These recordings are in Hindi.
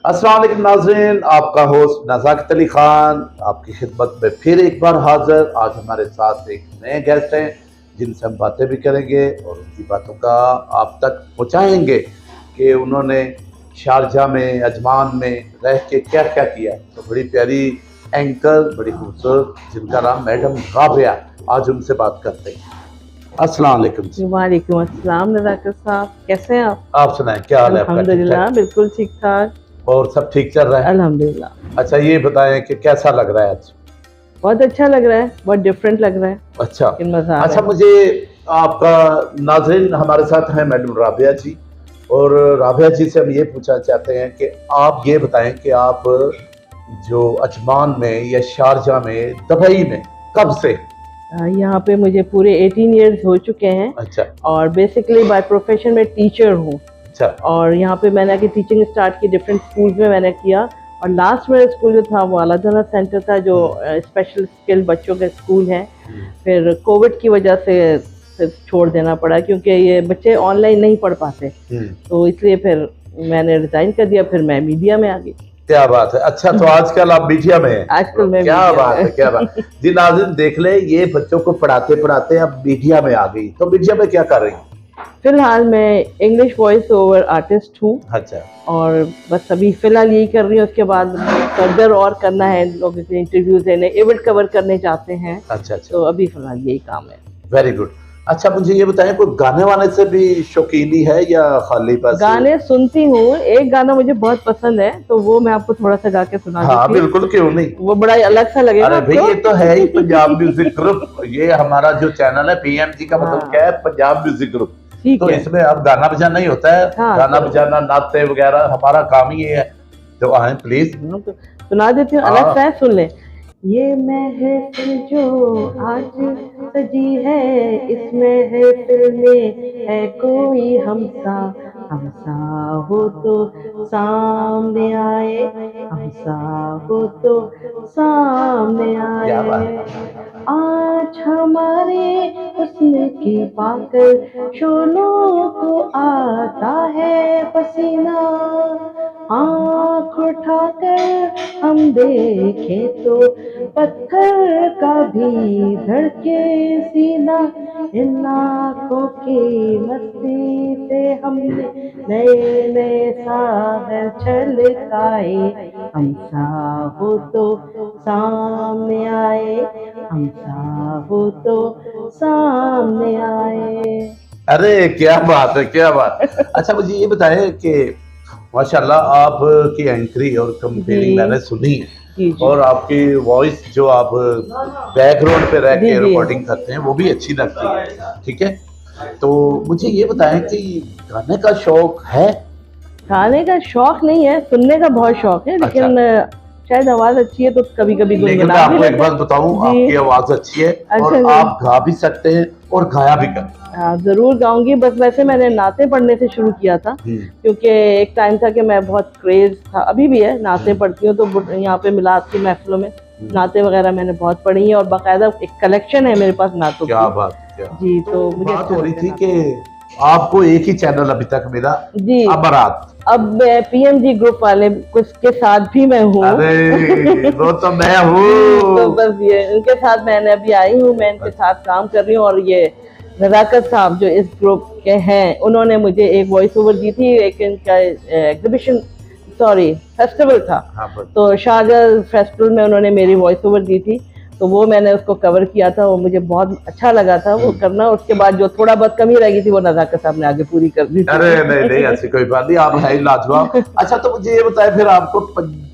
अस्सलाम वालेकुम नाज़रीन, आपका होस्ट नज़ाकत अली खान आपकी खिदमत में फिर एक बार हाजिर। आज हमारे साथ एक नए गेस्ट हैं जिनसे हम बातें भी करेंगे और उनकी बातों का आप तक पहुंचाएंगे कि उन्होंने शारजा में, अजमान में रह के क्या क्या किया। तो बड़ी प्यारी एंकर, बड़ी खूबसूरत, जिनका नाम मैडम राबिया, आज उनसे बात करते हैं। अस्सलाम वालेकुम जी। वालेकुम अस्सलाम नज़ाकत साहब, कैसे हैं आप सुनाएं, क्या हाल है आपका? ठीक अल्हम्दुलिल्लाह, ठाक बिल्कुल ठीक ठाक। और सब ठीक चल रहा है? अल्हम्दुलिल्लाह, अच्छा, ये बताएं कि कैसा लग रहा है आज? बहुत अच्छा लग रहा है, बहुत डिफरेंट लग रहा है, अच्छा लेकिन मज़ा आ अच्छा, रहा है। मुझे आपका नाज़रीन, हमारे साथ हैं मैडम राबिया जी, और राबिया जी से हम ये पूछना चाहते हैं कि आप ये बताएं कि आप जो अजमान में या शारजा में, दुबई में कब से? यहाँ पे मुझे पूरे 18 इयर्स हो चुके हैं अच्छा और बेसिकली बाय प्रोफेशन में टीचर हूँ। अच्छा और यहाँ पे मैंने आके टीचिंग स्टार्ट की, डिफरेंट स्कूल्स में मैंने किया। और लास्ट मेरा स्कूल जो था वो आलाधना सेंटर था, जो स्पेशल स्किल बच्चों का स्कूल है। फिर कोविड की वजह से फिर छोड़ देना पड़ा, क्योंकि ये बच्चे ऑनलाइन नहीं पढ़ पाते, तो इसलिए फिर मैंने रिजाइन कर दिया। फिर मैं मीडिया में आ गई। क्या बात है। अच्छा, तो आजकल आप मीडिया में हैं? आजकल मैं क्या मीडिया बात में। है, क्या बात जी। नाज़रीन देख ले, ये बच्चों को पढ़ाते पढ़ाते अब मीडिया में आ गई। तो मीडिया में क्या कर रही हैं? फिलहाल मैं इंग्लिश वॉइस ओवर आर्टिस्ट हूँ अच्छा और बस अभी फिलहाल यही कर रही हूँ। उसके बाद फर्दर और करना है, लोगों के इंटरव्यूज देने, इवेंट कवर करने चाहते हैं। अच्छा अच्छा, तो अभी फिलहाल यही काम है। Very good. अच्छा, मुझे ये बताएं, कोई गाने वाने से भी शौकीनी है या खाली बस? गाने सुनती हूँ, एक गाना मुझे बहुत पसंद है, तो वो मैं आपको थोड़ा सा गा के सुना हाँ देती हूँ। बिल्कुल, क्यों नहीं। वो बड़ा ही अलग सा लगेगा अरे भाई, आपको। ये तो है ही पंजाब म्यूजिक ग्रुप। ये हमारा जो चैनल है पीएमजी का, मतलब हाँ। क्या है, पंजाब म्यूजिक ग्रुप। ठीक तो है। इसमें अब गाना बजाना ही होता है। हाँ, गाना तो बजाना, नाते वगैरह, हमारा काम ही ये है। तो आए प्लीज। तो सुना देती हूँ, अलग सा है, सुन ले। ये महफिल जो आज सजी है, इस महफिल में है कोई हमसा। हमसा हो तो सामने आए, हमसा हो तो सामने क्या बात आए। है। आज हमारे हुस्न की पाकर शोलों को आता है पसीना। आँख उठाकर हम देखें तो पत्थर का भी धड़के सीना। इन आँखों की मस्ती से हमने नए नए सागर छलकाए। हम हो तो सामने आए, हम हो तो सामने आए। अरे क्या बात है, क्या बात। अच्छा, मुझे ये बताएं कि माशाल्लाह आपकी एंकरी और कंपेयरिंग मैंने सुनी है, जी जी और आपकी वॉइस जो आप बैकग्राउंड पे रह जी के जी। रिकॉर्डिंग करते हैं वो भी अच्छी लगती है। ठीक है, तो मुझे ये बताएं कि गाने का शौक है? गाने का शौक नहीं है, सुनने का बहुत शौक है, लेकिन शायद आवाज अच्छी है तो कभी कभी लेकिन मैं गुनगुना भी आपको एक लेते बात हैं। बताऊं, जी। आपकी आवाज अच्छी है और अच्छा जी। आप गा भी सकते हैं और गाया भी करते हाँ, जरूर गाऊंगी। बस वैसे मैंने नाते पढ़ने से शुरू किया था, हैं। क्योंकि एक टाइम था कि मैं बहुत क्रेज था, अभी भी है, नाते पढ़ती हूँ। तो यहाँ पे मिलाद की महफिलों में नाते वगैरह मैंने बहुत पढ़ी हैं और बाकायदा एक कलेक्शन है मेरे पास नातों क्या की। बात, क्या जी, तो मुझे बात अच्छा हो रही लगता थी है कि आपको एक ही चैनल अभी तक मिला, जी। अमरात। अब पीएमजी ग्रुप वाले कुछ के साथ भी मैं हूँ। अरे वो तो मैं तो हूँ। बस ये इनके साथ मैंने अभी आई हूँ, मैं इनके साथ काम कर रही हूँ। और ये नज़ाकत साहब जो इस ग्रुप के हैं, उन्होंने मुझे एक वॉइस ओवर दी थी। एक इनका एग्जीबिशन, सॉरी फेस्टिवल था, हाँ, तो शारजाह फेस्टिवल में उन्होंने मेरी वॉइस ओवर दी थी। तो वो मैंने उसको कवर किया था, वो मुझे बहुत अच्छा लगा था वो करना। उसके बाद जो थोड़ा बहुत कमी रह गई थी वो नज़ाकत साहब ने आगे पूरी कर दी थी। अरे नहीं नहीं, ऐसी कोई बात नहीं, आप है ही लाजवाब। अच्छा, तो मुझे ये बताएं, फिर आपको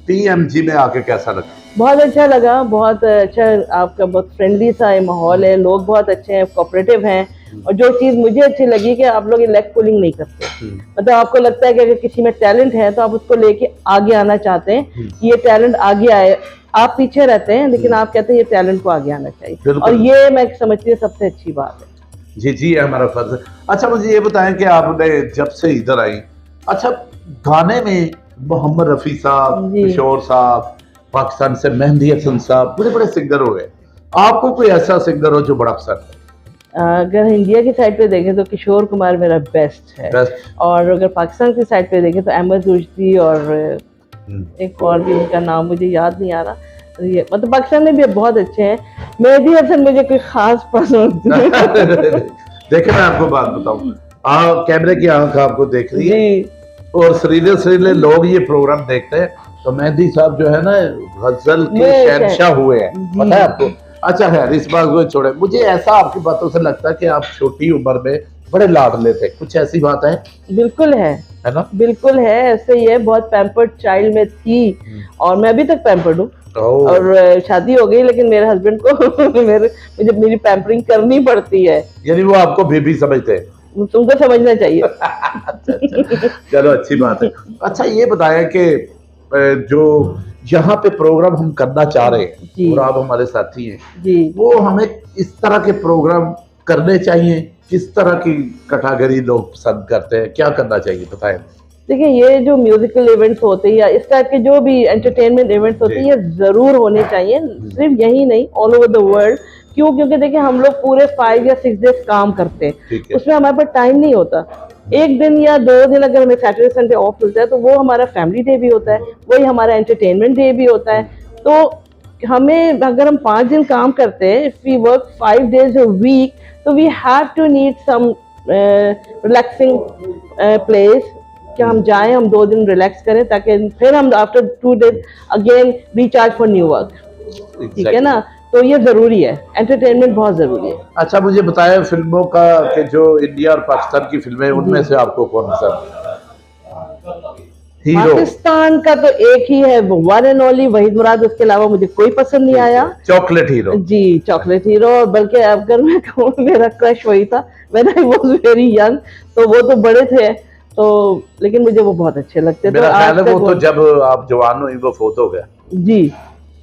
पीएमजी में आके कैसा लगा? बहुत अच्छा लगा, बहुत अच्छा। आपका बहुत फ्रेंडली सा माहौल है, लोग बहुत अच्छे हैं, कोऑपरेटिव हैं। और जो चीज़ मुझे अच्छी लगी कि आप लोग लेग पुलिंग नहीं करते। मतलब आपको लगता है कि अगर किसी में टैलेंट है तो आप उसको लेके आगे आना चाहते हैं कि ये टैलेंट आगे आए। आप पीछे रहते हैं, लेकिन आप कहते हैं ये टैलेंट को आगे आना चाहिए, और ये मैं समझती हूँ सबसे अच्छी बात है। जी जी, ये हमारा फर्ज है। अच्छा, मुझे ये बताएं कि आपने जब से इधर आई, अच्छा, गाने में मोहम्मद रफ़ी साहब, जी। किशोर साहब, पाकिस्तान से मेहंदी हसन साहब, बड़े बड़े सिंगर हो गए। आपको कोई ऐसा सिंगर हो जो बड़ा पसंद है? अगर इंडिया की साइड पे देखें तो किशोर कुमार मेरा बेस्ट है। बेस्ट। और अगर पाकिस्तान की साइड पे देखें तो अहमद रुश्दी और एक और भी उनका नाम मुझे याद नहीं आ रहा। ये मतलब पाकिस्तान में भी बहुत अच्छे हैं। मेहदी हसन मुझे कोई खास पसंद नहीं। देखिए मैं आपको बात बताऊं, कैमरे की आंख आपको देख रही है जी और सरीले लोग ये प्रोग्राम देखते हैं, तो मेहदी साहब जो है ना गजल के मैं- शहंशाह हुए हैं, जी। पता है आपको। अच्छा है, इस बात को छोड़े, मुझे ऐसा आपकी बातों से लगता है कि आप छोटी उम्र में बड़े लाडले थे, कुछ ऐसी बात है बिल्कुल है ना? बिल्कुल है, ऐसे ही है। बहुत पैम्पर्ड चाइल्ड में थी और मैं अभी तक पैम्पर्ड हूँ। ओह, और शादी हो गई लेकिन मेरे हस्बैंड को मेरी पैम्परिंग करनी पड़ती है। यानी वो आपको बेबी समझते हैं। तुमको समझना चाहिए। अच्छा, चलो अच्छी बात है। अच्छा ये बताया कि जो यहाँ पे प्रोग्राम हम करना चाह रहे हैं जी। और आप हमारे साथी हैं, जी वो हमें इस तरह के प्रोग्राम करने चाहिए, किस तरह की कैटेगरी लोग पसंद करते हैं, क्या करना चाहिए बताएं। देखिए, ये जो म्यूजिकल इवेंट्स होते हैं या इस टाइप के जो भी एंटरटेनमेंट इवेंट्स होते हैं, ये जरूर होने चाहिए, सिर्फ यही नहीं, ऑल ओवर द वर्ल्ड। क्यों? क्योंकि देखिए हम लोग पूरे 5 या 6 डेज काम करते हैं, ठीक है। उसमें हमारे पास टाइम नहीं होता। एक दिन या 2 दिन अगर हमें सैटरडे संडे ऑफ मिलता है तो वो हमारा फैमिली डे भी होता है, वही हमारा एंटरटेनमेंट डे भी होता है। तो हमें अगर हम 5 दिन काम करते हैं, if we work 5 days a week, तो we have to need some relaxing place, कि हम जाएं, हम 2 दिन रिलैक्स करें, ताकि फिर हम after 2 days again recharge for new work. ठीक है ना? तो ये जरूरी है, एंटरटेनमेंट बहुत जरूरी है। अच्छा मुझे बताया फिल्मों का कि जो इंडिया और पाकिस्तान की फिल्में, उनमें से आपको कौन सा हीरो? पाकिस्तान का तो एक ही है, one and only Waheed Murad, उसके अलावा मुझे कोई पसंद नहीं आया। Chocolate hero. जी, चॉकलेट हीरो। बल्कि अगर मैं कहूँ मेरा क्रश वही था, when I was very young, तो वो तो बड़े थे तो, लेकिन मुझे वो बहुत अच्छे लगते थे। मेरा ख्याल है वो तो जब आप जवान हुई वो फोत हो गया। जी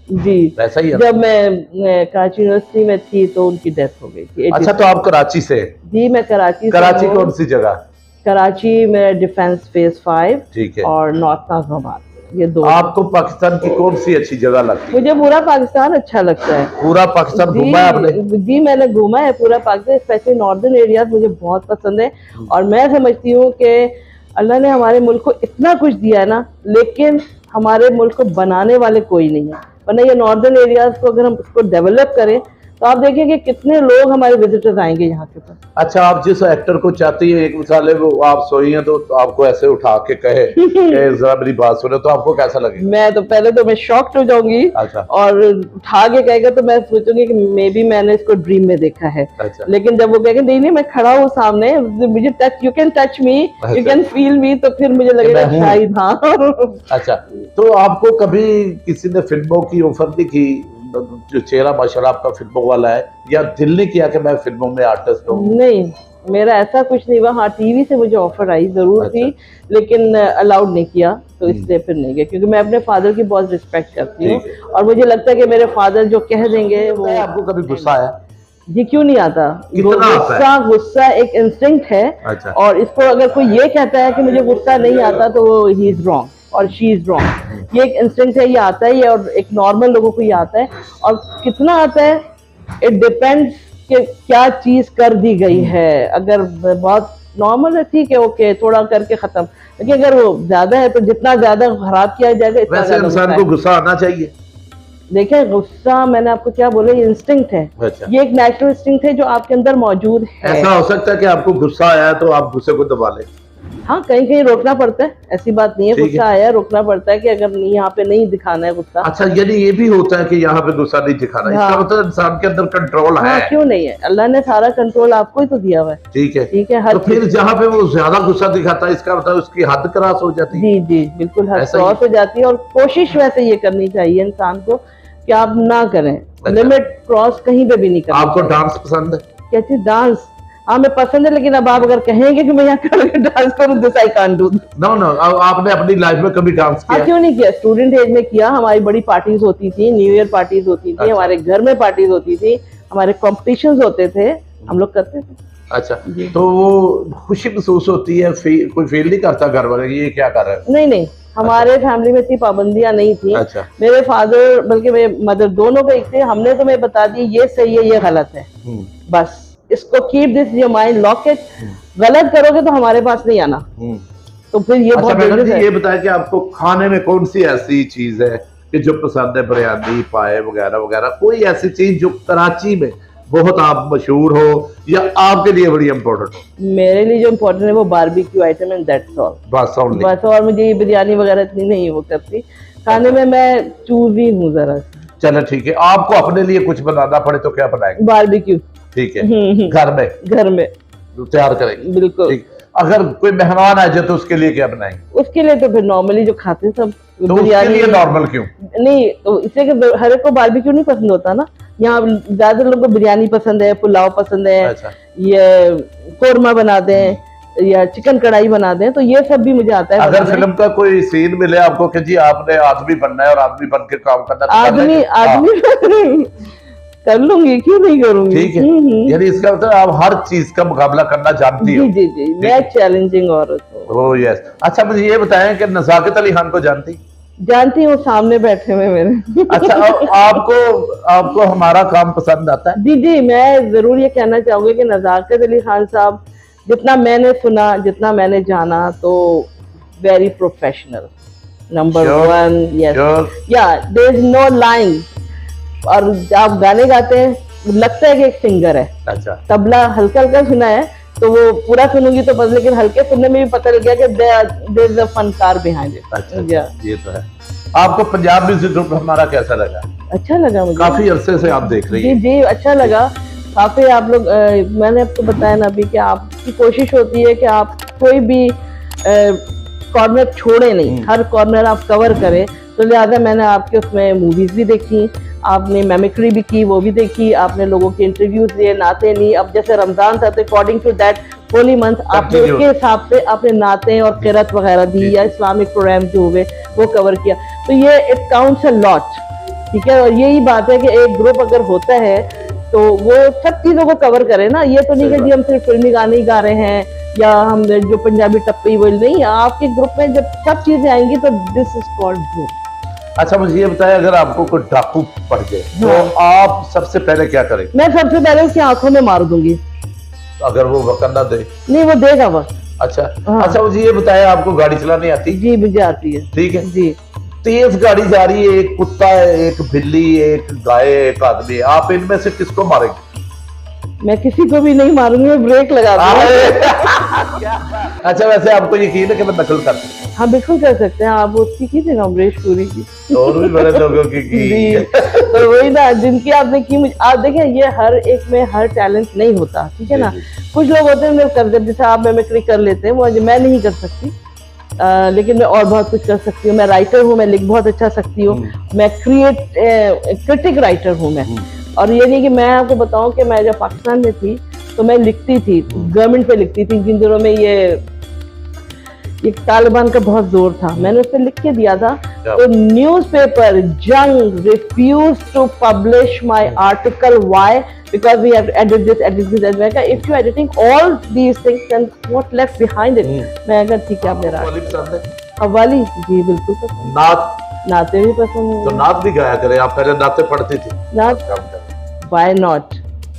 जी, वैसा ही है। जब मैं कराची यूनिवर्सिटी में थी तो उनकी डेथ हो गई थी। अच्छा तो आप कराची से? जी मैं कराची कराची कौन सी जगह? कराची में डिफेंस फेज 5 ठीक है। और नॉर्थ नाजिमाबाद, ये 2। आपको पाकिस्तान की कौन सी अच्छी जगह लगती है? मुझे पूरा पाकिस्तान अच्छा लगता है। पूरा पाकिस्तान घूमा है आपने? जी मैंने घूमा है पूरा पाकिस्तान, स्पेशली नॉर्दर्न एरियाज मुझे बहुत पसंद है। और मैं समझती हूँ कि अल्लाह ने हमारे मुल्क को इतना कुछ दिया है ना, लेकिन हमारे मुल्क को बनाने वाले कोई नहीं है। वरना ये नॉर्दर्न एरियाज को अगर हम उसको डेवलप करें तो आप देखेंगे कितने लोग हमारे विजिटर्स आएंगे यहाँ के पास। अच्छा आप जिस एक्टर को चाहती हैं, एक मिसाल है वो आप सोई हैं तो आपको ऐसे उठा के कहे कि जरा मेरी बात सुने, तो आपको कैसा लगेगा? मैं तो पहले तो मैं शॉक्ड हो जाऊंगी। अच्छा। और उठा के कहेगा तो मैं सोचूंगी कि मे बी मैंने इसको ड्रीम में देखा है। अच्छा। लेकिन जब वो कहेगा नहीं नहीं मैं खड़ा हूँ सामने, मुझे touch, you can touch me, you can feel me, तो फिर मुझे लगेगा शायद हाँ। अच्छा तो आपको कभी किसी ने फिल्मों की ऑफर नहीं की? जो चेहरा माशाल्लाह आपका फिल्मों वाला है, या दिल नहीं किया कि मैं फिल्मों में आर्टिस्ट हूँ? नहीं, मेरा ऐसा कुछ नहीं हुआ। हाँ टीवी से मुझे ऑफर आई जरूर अच्छा। थी, लेकिन अलाउड नहीं किया, तो इसलिए फिर नहीं गया। क्योंकि मैं अपने फादर की बहुत रिस्पेक्ट करती हूँ और मुझे लगता है कि मेरे फादर जो कह देंगे वो। आपको कभी गुस्सा आया? जी क्यों नहीं आता? कितना आता है? गुस्सा एक इंस्टिंक्ट है। अच्छा। और इसको अगर कोई ये कहता है कि मुझे गुस्सा नहीं आता तो वो ही इज रॉन्ग और शी इज रॉन्ग। ये एक इंस्टिंक्ट है, ये आता है, ये और एक नॉर्मल लोगों को ये आता है। और कितना आता है इट डिपेंड्स कि क्या चीज कर दी गई है। अगर बहुत नॉर्मल है ठीक है, ओके, थोड़ा करके खत्म। लेकिन अगर वो ज्यादा है तो जितना ज्यादा खराब किया जाएगा इतना वैसे ज्यादा इंसान को गुस्सा आना चाहिए। देखें गुस्सा, मैंने आपको क्या बोला, ये इंस्टिंक्ट है। अच्छा। ये एक नेचुरल इंस्टिंक्ट है जो आपके अंदर मौजूद है। ऐसा हो सकता है कि आपको गुस्सा आया तो आप गुस्से को दबा लें? हाँ, कहीं कहीं रोकना पड़ता है, ऐसी बात नहीं है। ठीक है। गुस्सा आया रोकना पड़ता है कि अगर यहाँ पे नहीं दिखाना है गुस्सा। अच्छा यानी ये भी होता है कि यहाँ पे गुस्सा नहीं दिखाना, हाँ। इसका मतलब इंसान के अंदर कंट्रोल हाँ, है। क्यों नहीं है? अल्लाह ने सारा कंट्रोल आपको ही तो दिया हुआ है। ठीक है। ठीक है, हर तो फिर जहाँ पे वो ज्यादा गुस्सा दिखाता है, इसका मतलब उसकी हद क्रॉस हो जाती है। जी जी बिल्कुल, हद ऐसा ही? क्रॉस हो जाती है। और कोशिश वैसे ये करनी चाहिए इंसान को कि आप ना करें, अच्छा। लिमिट क्रॉस कहीं पे भी नहीं करना। आपको डांस पसंद है? क्या चीज? डांस? हाँ मैं पसंद है, लेकिन अब आप अगर कहेंगे कि मैं यहाँ करके डांस करूँ, this I can't do. No no, आपने अपनी लाइफ में कभी डांस हाँ किया? क्यों नहीं किया, स्टूडेंट एज में किया। हमारी बड़ी पार्टीज होती थी, न्यू ईयर पार्टीज होती थी। अच्छा। हमारे घर में पार्टीज होती थी, हमारे कॉम्पिटिशंस होते थे, हम लोग करते थे। अच्छा तो वो खुशी महसूस होती है, कोई फील नहीं करता घर वाले ये क्या कर रहे हैं? नहीं नहीं, हमारे फैमिली में इतनी पाबंदियां नहीं थी। अच्छा। मेरे फादर बल्कि मेरे मदर दोनों को एक थे, हमने तुम्हें बता दी ये सही है ये गलत है, बस इसको keep this your mind, lock it. गलत करोगे तो हमारे पास नहीं आना। तो फिर ये अच्छा बहुत मैडम dangerous जी, है। ये बताएं कि आपको खाने में कौन सी ऐसी चीज है कि जो पसंद है, बिरयानी, पाए वगैरह वगैरह, कोई ऐसी चीज जो कराची में बहुत आप मशहूर हो या आपके लिए बड़ी इम्पोर्टेंट हो? मेरे लिए जो इम्पोर्टेंट है वो barbecue item and that's all. बस ओनली। बस, और मुझे ये बिरयानी वगैरह इतनी नहीं वो करती। खाने में मैं चूजी हूँ जरा सा। चलो ठीक है, आपको अपने लिए कुछ बनाना पड़े तो क्या बनाएंगे? बारबेक्यू। ठीक है, घर में घर में तैयार करेंगे। बिल्कुल। ठीक। अगर कोई मेहमान आ जाए तो उसके लिए क्या बनाएंगे? उसके लिए तो फिर नॉर्मली जो खाते हैं सब तो उसके लिए नॉर्मल क्यों? नहीं, तो इसलिए कि हर एक को बारबेक्यू नहीं पसंद होता ना। यहाँ ज्यादा लोगों को बिरयानी पसंद है, पुलाव पसंद है, अच्छा। ये कोरमा बनाते हैं या चिकन कढ़ाई बनाते हैं, तो ये सब भी मुझे आता है अगर बनाने। फिल्म का कोई सीन मिले आपको कि जी आपने आदमी बनना है और आदमी बन के काम करना है, तो कर आदमी लेंगे? हाँ, आदमी कर लूंगी, क्यों नहीं करूंगी। ठीक है। यानी इसका मतलब आप हर चीज का मुकाबला करना जानती हो। जी जी जी, मैं चैलेंजिंग औरत हूँ। Oh yes. अच्छा मुझे ये बताएं कि नज़ाकत अली खान को जानती? जानती हूँ, सामने बैठे हुए मेरे। अच्छा, आपको आपको हमारा काम पसंद आता है? जी जी, मैं जरूर ये कहना चाहूंगी कि नज़ाकत अली खान साहब, जितना मैंने सुना, जितना मैंने जाना, तो very professional, number Sure, 1। Yes, sure. या देयर इज नो लाइन। और आप गाने गाते हैं, लगता है कि एक सिंगर है। अच्छा। तबला हल्का हल्का सुना है, तो वो पूरा सुनूंगी तो बस, लेकिन हल्के सुनने में भी पता लग गया कि देयर इज अ फनकार बिहाइंड इट। अच्छा, ये तो है। आपको पंजाब म्यूजिक ग्रुप हमारा कैसा लगा? अच्छा लगा मुझे। काफी अरसे से आप देख रही जी हैं। जी, अच्छा लगा काफी। आप लोग मैंने आपको बताया ना अभी कि आपकी कोशिश होती है कि आप कोई भी कॉर्नर छोड़े नहीं, हर कॉर्नर आप कवर करें। तो लिहाजा मैंने आपके उसमें मूवीज भी देखी, आपने मेमिक्री भी की, वो भी देखी, आपने लोगों के इंटरव्यूज लिए, नाते ली। अब जैसे रमजान था तो according to that holy month आपने उसके हिसाब से आपने नाते और किरत वगैरह दी, या इस्लामिक प्रोग्राम जो हुए वो कवर किया। तो ये इट काउंट्स अ लॉट, ठीक है। और यही बात है कि एक ग्रुप अगर होता है तो वो सब चीजों को कवर करे ना। ये तो नहीं कि जी हम सिर्फ फिल्मी गाने ही गा रहे हैं या हम जो पंजाबी टप्पी वो नहीं। आपके ग्रुप में जब सब चीजें आएंगी तो दिस इज कॉल्ड ग्रुप। अच्छा मुझे ये बताएं, अगर आपको कोई डाकू पड़ जाए तो आप सबसे पहले क्या करेंगे? मैं सबसे पहले उसकी आंखों में मार दूंगी। अगर वो वक़्त ना दे? नहीं, वो देगा वक्त। अच्छा। हाँ। अच्छा मुझे ये बताएं, आपको गाड़ी चलानी आती? जी, मुझे आती है। ठीक है जी। तेज गाड़ी जा रही है, एक कुत्ता है, एक बिल्ली, एक गाय, एक आदमी, आप इनमें से किसको मारेंगे? मैं किसी को भी नहीं मारूंगी, मैं ब्रेक लगा दूंगी। अच्छा वैसे आपको यकीन है कि मैं नकल कर सकता हूँ? हाँ बिल्कुल कर सकते हैं आप। उसकी की थी ना, अमरीश पुरी की। और भी बड़े लोगों की जी, तो वही ना जिनकी आपने की। आप देखें, ये हर एक में हर टैलेंट नहीं होता, ठीक है ना। कुछ लोग होते हैं कर देते, जैसे आप मेमिक्री कर लेते हैं, वो मैं नहीं कर सकती। लेकिन मैं और बहुत कुछ कर सकती हूँ। मैं राइटर हूँ, मैं लिख बहुत अच्छा सकती हूँ। मैं क्रिटिक राइटर हूँ मैं। और ये नहीं कि मैं आपको बताऊं कि मैं जब पाकिस्तान में थी तो मैं लिखती थी, गवर्नमेंट पे लिखती थी। जिन दिनों में ये तालिबान का बहुत जोर था, मैंने उस पर लिख के दिया था। तो newspaper Jang refuse to publish my article, why? Because we have edit this edit this. If you editing all these things then what left behind it. मैं अगर ठीक है, आप मेरा कव्वाली जी बिल्कुल पसंद, नाते भी पसंद है। तो नात भी गाया करें, आप पहले नाते पढ़ती थी? नात व्हाई नॉट।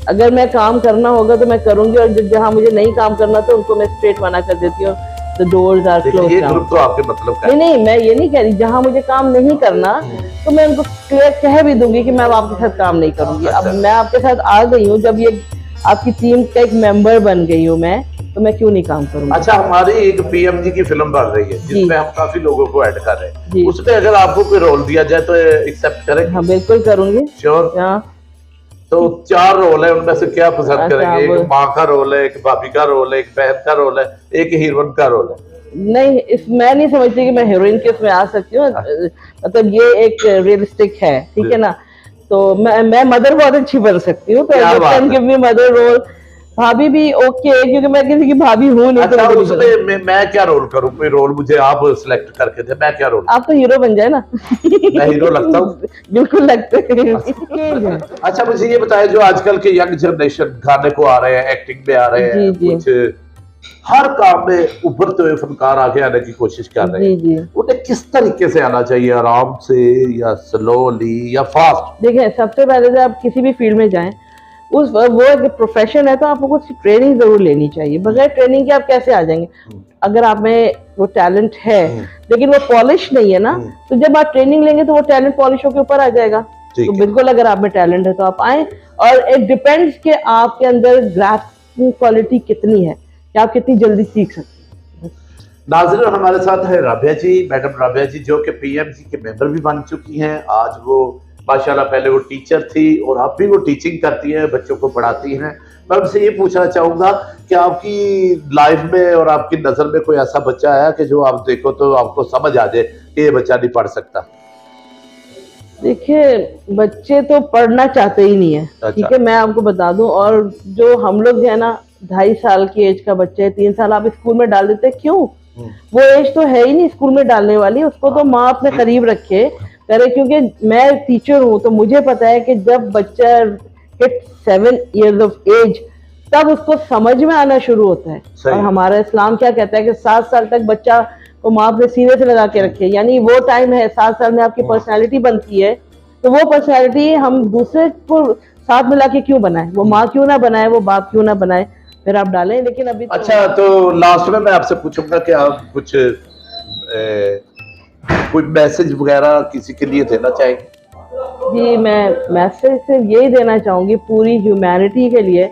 अगर मैं काम करना होगा तो मैं करूंगी, और जहाँ मुझे नहीं काम करना तो उनको मैं स्ट्रेट मना कर देती हूँ। The doors are closed ये now. ग्रुप तो आपके मतलब का है। नहीं, मैं ये नहीं कह रही, जहाँ मुझे काम नहीं करना तो मैं उनको क्लियर कह भी दूंगी कि मैं अब आपके साथ काम नहीं करूंगी। अब मैं आपके साथ आ गई हूँ, जब ये आपकी टीम का एक मेंबर बन गई हूँ मैं, तो मैं क्यों नहीं काम करूंगी। अच्छा हमारी एक पीएमजी की फिल्म बन रही है जिसमें हम काफी लोगों को ऐड कर रहे हैं, जी। उसमें अगर आपको कोई रोल दिया जाए तो एक्सेप्ट करेंगे? हाँ बिल्कुल करूंगी। श्योर। हाँ। तो 4 रोल है, उनमें से क्या पसंद अच्छा, करेंगे? एक माँ का रोल है, एक भाभी का रोल है, एक बहन का रोल है, एक हीरोइन का रोल है। नहीं, मैं नहीं समझती कि मैं हीरोइन के उसमें आ सकती हूँ। मतलब ये एक रियलिस्टिक है, ठीक है ना। तो मैं मदर बहुत अच्छी बन सकती हूँ, तो मदर रोल। भाभी भी ओके, क्योंकि मैं किसी की भाभी हूँ नहीं। अच्छा उसमें मैं क्या रोल करूँ? कोई रोल मुझे आप सिलेक्ट करके दे, मैं क्या रोल? आप तो हीरो बन जाए ना। मैं हीरो लगता हूँ? बिल्कुल लगते हैं। अच्छा मुझे ये बताएं, जो आजकल के यंग जनरेशन गाने को आ रहे हैं, एक्टिंग में आ रहे हैं, कुछ हर काम में उभरते हुए फनकार आगे आने की कोशिश कर रहे हैं, उन्हें किस तरीके से आना चाहिए? आराम से या स्लोली या फास्ट? देखिए, सबसे पहले तो आप किसी भी फील्ड में जाएं, वो एक प्रोफेशन है, तो आपको कुछ ट्रेनिंग जरूर लेनी चाहिए। बगैर ट्रेनिंग के आप कैसे आ जाएंगे? अगर आप में वो टैलेंट है लेकिन वो पॉलिश नहीं है ना, तो जब आप ट्रेनिंग लेंगे तो वो टैलेंट पॉलिश होकर ऊपर आ जाएगा। तो बिल्कुल अगर आप में टैलेंट है तो आप आए, और इट डिपेंड्स कि आपके अंदर ग्रास्पिंग क्वालिटी कितनी है, कि आप कितनी जल्दी सीख सकते हैं। नाज़रीन, हमारे साथ है राबिया जी, मैडम राबिया जी, जो कि पीएमजी के मेंबर भी बन चुकी हैं। आज वो माशाल्लाह, पहले वो टीचर थी और अब भी वो टीचिंग करती हैं, बच्चों को पढ़ाती हैं। मैं उनसे ये पूछना चाहूँगा कि आपकी लाइफ में और आपकी नज़र में कोई ऐसा बच्चा आया कि जो आप देखो तो आपको समझ आ जाए कि ये बच्चा नहीं पढ़ सकता? देखिए, बच्चे तो पढ़ना चाहते ही नहीं है। अच्छा। ठीक है, मैं आपको बता दूं, और जो हम लोग है ना, 2.5 साल की एज का बच्चा है, 3 साल आप स्कूल में डाल देते हैं, क्यों? वो एज तो है ही नहीं स्कूल में डालने वाली, उसको तो माँ अपने करीब रखे करे। क्योंकि मैं टीचर हूँ तो मुझे पता है कि जब बच्चा हिट 7 years ऑफ एज, तब उसको समझ में आना शुरू होता है। और हमारा इस्लाम क्या कहता है कि 7 साल तक बच्चा को माँ अपने सीने से लगा के रखे, यानी वो टाइम है 7 साल में आपकी पर्सनैलिटी बनती है। तो वो पर्सनैलिटी हम दूसरे को साथ मिला के क्यों बनाए? वो माँ क्यों ना बनाए, वो बाप क्यों ना बनाए, फिर आप डालें। लेकिन अभी तो... अच्छा, तो लास्ट में मैं आपसे पूछूंगा कि आप कुछ कोई मैसेज वगैरह किसी के लिए देना चाहेंगे? जी, मैं मैसेज से यही देना चाहूँगी पूरी ह्यूमैनिटी के लिए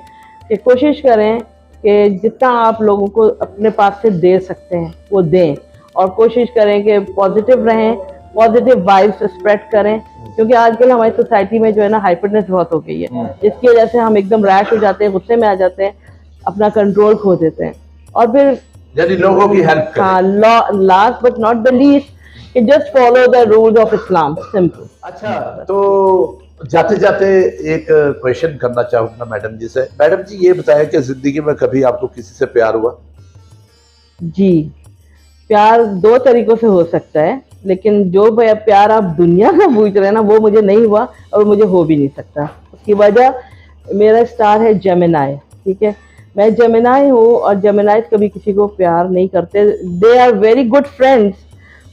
कि कोशिश करें कि जितना आप लोगों को अपने पास से दे सकते हैं वो दें, और कोशिश करें कि पॉजिटिव रहें, पॉजिटिव वाइब्स स्प्रेड करें। क्योंकि आजकल हमारी सोसाइटी में जो है ना, हाइपरनेस बहुत हो गई है, जिसकी वजह से हम एकदम रैश हो जाते हैं, गुस्से में आ जाते हैं, अपना कंट्रोल खो देते हैं। और फिर यानी लोगों की हेल्प करें। हाँ, last but not the least, just follow the rules of Islam, simple. अच्छा, तो जाते जाते एक क्वेश्चन करना चाहूंगा मैडम जी से। मैडम जी, ये बताएं कि जिंदगी में कभी आपको किसी से प्यार हुआ? जी, प्यार 2 तरीकों से हो सकता है, लेकिन जो प्यार आप दुनिया का पूछ रहे हैं ना, वो मुझे नहीं हुआ और मुझे हो भी नहीं सकता। उसकी वजह, मेरा स्टार है जेमिनाई। ठीक है, मैं जेमिनाई हूँ, और जेमिनाई कभी किसी को प्यार नहीं करते। They are very good friends,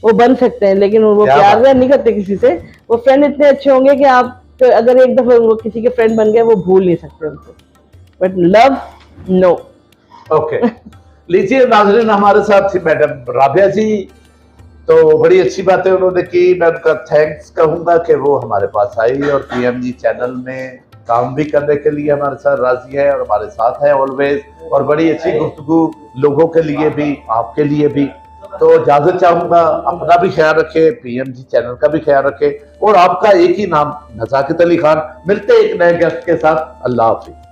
वो बन सकते हैं, लेकिन वो प्यार नहीं करते किसी से। वो फ्रेंड इतने अच्छे होंगे कि आप तो अगर एक दफा वो किसी के फ्रेंड बन गए, वो भूल नहीं सकते उनको, बट लव नो। ओके, लीजिए नाज़रीन, हमारे साथ थी मैडम राबिया जी। तो बड़ी अच्छी बातें उन्होंने की। मैं उनका थैंक्स कहूंगा कि वो हमारे पास आई और पीएमजी चैनल में काम भी करने के लिए हमारे साथ राजी है और हमारे साथ है ऑलवेज, और बड़ी अच्छी गुफ्तगू लोगों के लिए भी, आपके लिए भी। तो इजाजत चाहूंगा, अपना भी ख्याल रखें, पीएमजी चैनल का भी ख्याल रखें, और आपका एक ही नाम, नज़ाकत अली खान। मिलते एक नए गेस्ट के साथ। अल्लाह हाफिज।